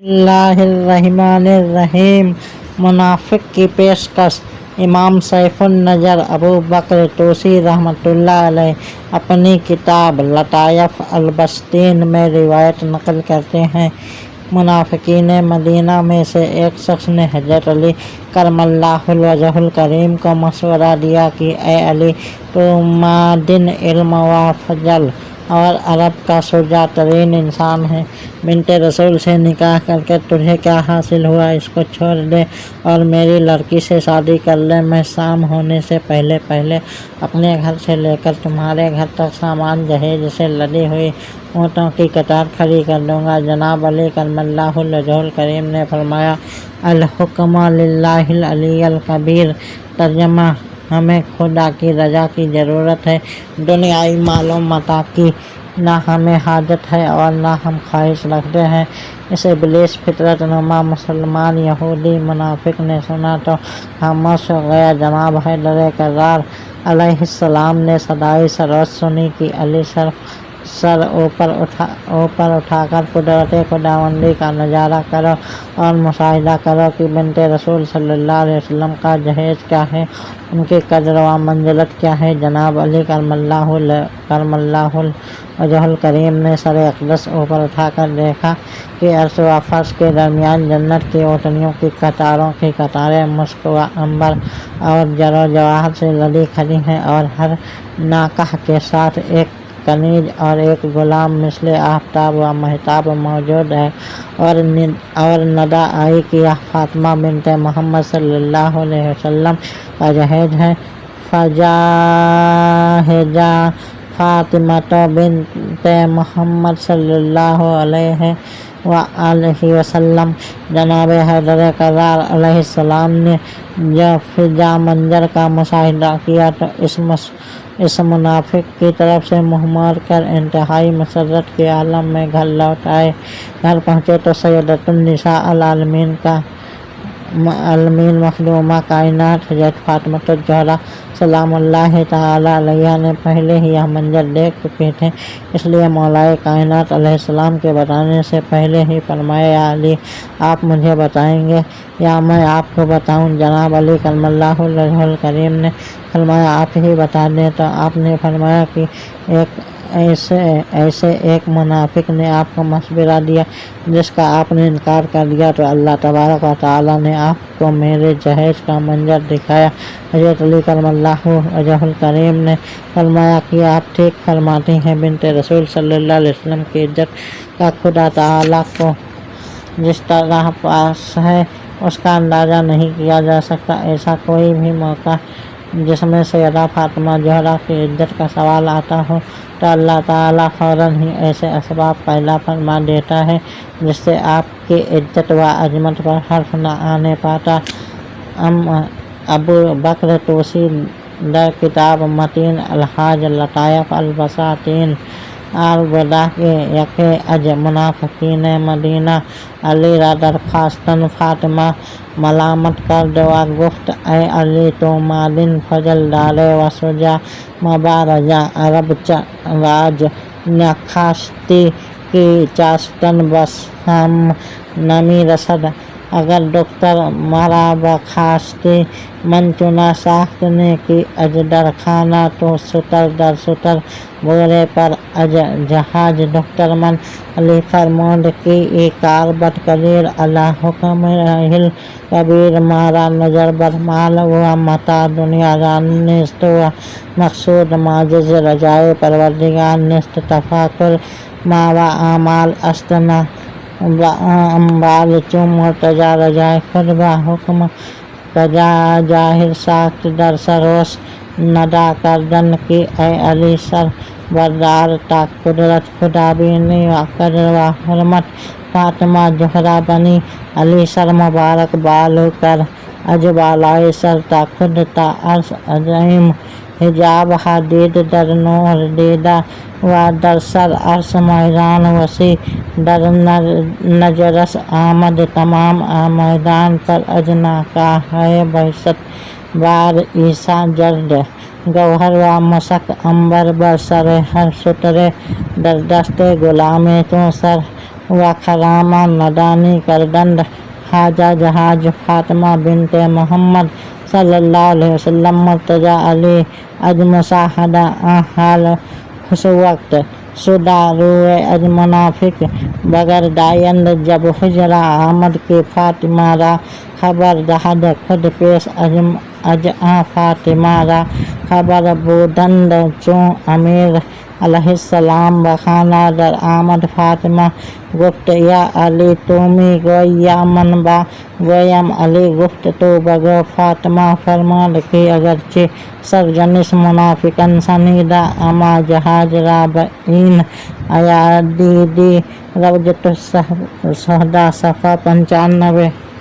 اللہ الرحمن الرحیم۔ منافق کی پیشکش۔ امام سیف النظر ابو بکر طوسی رحمۃ اللہ علیہ اپنی کتاب لطائف البسطین میں روایت نقل کرتے ہیں، منافقین مدینہ میں سے ایک شخص نے حضرت علی کرم اللہ وجہہ الکریم کو مشورہ دیا کہ اے علی، تو معدن علم و فضل اور عرب کا شجاع ترین انسان ہے، بنت رسول سے نکاح کر کے تجھے کیا حاصل ہوا؟ اس کو چھوڑ دے اور میری لڑکی سے شادی کر لے۔ میں شام ہونے سے پہلے پہلے اپنے گھر سے لے کر تمہارے گھر تک سامان جہیز سے لدی ہوئی اونٹوں کی قطار کھڑی کر دوں گا۔ جناب علی کرم اللہ وجہہ الکریم نے فرمایا، الحکم للہ العلی الکبیر۔ ترجمہ: ہمیں خدا کی رضا کی ضرورت ہے، دنیائی مال و متاع کی نہ ہمیں حاجت ہے اور نہ ہم خواہش رکھتے ہیں۔ اس ابلیس فطرت نما مسلمان یہودی منافق نے سنا تو خاموش ہو گیا۔ جناب حیدر کرار علیہ السلام نے صدائے سروت سنی کہ علی سر اوپر اٹھا کر قدرت خداوندی کا نظارہ کرو اور مشاہدہ کرو کہ بنت رسول صلی اللہ علیہ وسلم کا جہیز کیا ہے، ان کی قدر و منزلت کیا ہے۔ جناب علی کرم اللہ وجہہ الکریم نے سر اقدس اوپر اٹھا کر دیکھا کہ عرش و فرش کے درمیان جنت کی اوٹنیوں کی قطاروں کی قطاریں مشک و عنبر اور زر و جواہر سے لدی کھڑی ہیں، اور ہر ناکہ کے ساتھ ایک کنیز اور ایک غلام مثل آفتاب و مہتاب موجود ہے، اور ندا آئی کہ فاطمہ بنت محمد صلی اللہ علیہ وسلم کا جہیز ہے۔ فجاہزا فاطمۃ بنت محمد صلی اللہ علیہ وآلہ وسلم۔ جناب حیدر کرار علیہ السلام نے جب فضا منظر کا مشاہدہ کیا تو اس منافق کی طرف سے منہ موڑ کر انتہائی مسرت کے عالم میں گھر لوٹ آئے۔ گھر پہنچے تو سیدۃ النساء العالمین مخدومہ کائنات حضرت فاطمہ الزہرا سلام اللہ تعالی علیہا نے پہلے ہی یہ منظر دیکھ چکی تھیں، اس لیے مولا کائنات علیہ السلام کے بتانے سے پہلے ہی فرمایا، یا علی، آپ مجھے بتائیں گے یا میں آپ کو بتاؤں؟ جناب علی کرم اللہ وجہہ الکریم نے فرمایا، آپ ہی بتا دیں۔ تو آپ نے فرمایا کہ ایسے ایک منافق نے آپ کو مشورہ دیا جس کا آپ نے انکار کر دیا، تو اللہ تبارک و تعالیٰ نے آپ کو میرے جہیز کا منظر دکھایا۔ حضرت علی کرم اللہ وجہہ الکریم نے فرمایا کہ آپ ٹھیک فرماتی ہیں، بنت رسول صلی اللہ علیہ وسلم کی عزت کا خدا تعالیٰ کو جس طرح پاس ہے اس کا اندازہ نہیں کیا جا سکتا۔ ایسا کوئی بھی موقع جس میں سیدہ فاطمہ زہرا کی عزت کا سوال آتا ہو تو اللہ تعالیٰ فوراً ہی ایسے اسباب پیدا فرما دیتا ہے جس سے آپ کی عزت و عظمت پر حرف نہ آنے پاتا۔ ابو بکر طوسی در کتاب متین الحاج لطائف البساطین آرگودہ کے یکے از منافقین مدینہ علی را درخواستن فاطمہ ملامت کر دعا گفت، اے علی، تو معدن فضل دارے و شجاع مبارزہ عرب راج نخاستی کی چاشتن بس ہم نمی رسد، اگر دختر مرا بخاستی من چنا ساخت نے کی از در خانہ، تو ستر در ستر بورے پر از جہاز دختر من علی فرمود کی ای کار بد کبیر علی حکم رحل کبیر، مارا نظر بر مال و متاع دنیا ران نیست و مقصود معجز رجائے پروردگار نیست، تفاخر ما و اعمال است نہ اموال، چون مرتضی رجائے خود با حکم قضا ظاہر ساخت در سروس ندا کردن کی، اے علی سر بردار تا قدرت خدا بینی و قدر و حرمت فاطمہ زہرا بنی علی سر مبارک بالو کر از بالائے سر تا خود تا عرش عظیم حجاب حدید در نور دیدہ و در سر عرش میدان وسیع در نجرس آمد تمام میدان پر از ناکاہ بعثت بار عیسیٰ جرد گوہر و مسک عنبر بر سر ہر سترے در دست غلام تو سر و خراما ندانی کردند حاجہ جہاز فاطمہ بنت محمد صلی اللہ علیہ وسلم مرتضی علی از مشاہدہ حال خوش وقت شدہ روئے از منافق بغیر دائند جب حجرہ آمد کے فاطمہ را خبر دہد خود پیش از فاطمہ را خبر بودند چون امیر علیہ السلام بخانہ در آمد فاطمہ گفت یا علی تومی گوئی یا من با گویم علی گفت تو بگو فاطمہ فرماد کہ اگرچہ سرجنش منافقان شنیدہ اما جہاز را این آیا دیدی روضۃ الشہداء صفحہ 95